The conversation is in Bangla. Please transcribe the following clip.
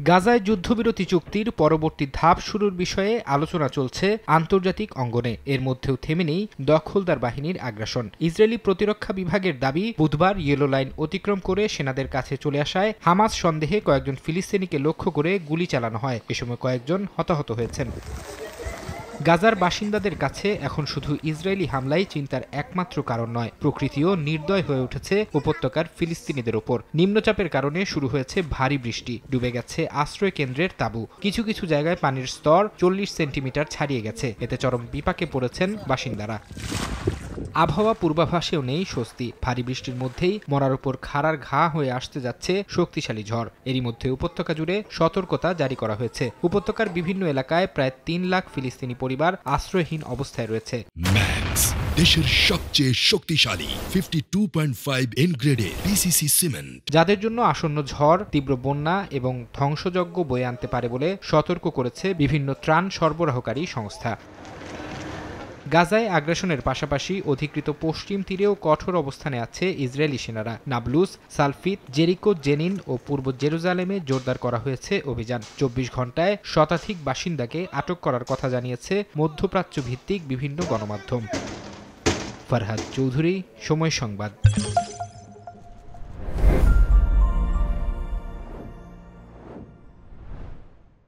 গাজায় যুদ্ধবিরতি চুক্তির পরবর্তী ধাপ শুরুর বিষয়ে আলোচনা চলছে আন্তর্জাতিক অঙ্গনে। এর মধ্যেও থেমে নেই দখলদার বাহিনীর আগ্রাসন। ইসরায়েলি প্রতিরক্ষা বিভাগের দাবি, বুধবার ইয়েলো লাইন অতিক্রম করে সেনাদের কাছে চলে আসায় হামাস সন্দেহে কয়েকজন ফিলিস্তিনিকে লক্ষ্য করে গুলি চালানো হয়। এ সময় কয়েকজন হতাহত হয়েছেন। গাজার বাসিন্দাদের কাছে এখন শুধু ইসরায়েলি হামলাই চিন্তার একমাত্র কারণ নয়, প্রকৃতিও নির্দয় হয়ে উঠেছে উপত্যকার ফিলিস্তিনিদের ওপর। নিম্নচাপের কারণে শুরু হয়েছে ভারী বৃষ্টি, ডুবে গেছে আশ্রয় কেন্দ্রের তাঁবু। কিছু কিছু জায়গায় পানির স্তর 40 সেন্টিমিটার ছাড়িয়ে গেছে। এতে চরম বিপাকে পড়েছেন বাসিন্দারা। আবহাওয়া পূর্বাভাসেও নেই স্বস্তি। ভারী বৃষ্টির মধ্যেই মরার উপর খাড়ার ঘা হয়ে আসতে যাচ্ছে শক্তিশালী ঝড়। এরই মধ্যে উপত্যকা জুড়ে সতর্কতা জারি করা হয়েছে। উপত্যকার বিভিন্ন এলাকায় প্রায় 3 লাখ ফিলিস্তিনি পরিবার আশ্রয়হীন অবস্থায় রয়েছে। ম্যাক্স, দেশের সবচেয়ে শক্তিশালী 52.5 এন গ্রেডের পিসিসি সিমেন্ট, যাদের জন্য আসন্ন ঝড়, তীব্র বন্যা এবং ধ্বংসযজ্ঞ বয়ে আনতে পারে বলে সতর্ক করেছে বিভিন্ন ত্রাণ সরবরাহকারী সংস্থা। গাজায় আগ্রাসনের পাশাপাশি অধিকৃত পশ্চিম তীরেও কঠোর অবস্থানে আছে ইসরায়েলি সেনারা। নাবলুস, সালফিত, জেরিকো, জেনিন ও পূর্ব জেরুজালেমে জোরদার করা হয়েছে অভিযান। 24 ঘণ্টায় শতাধিক বাসিন্দাকে আটক করার কথা জানিয়েছে মধ্যপ্রাচ্য ভিত্তিক বিভিন্ন গণমাধ্যম। ফরহাদ চৌধুরী, সময় সংবাদ।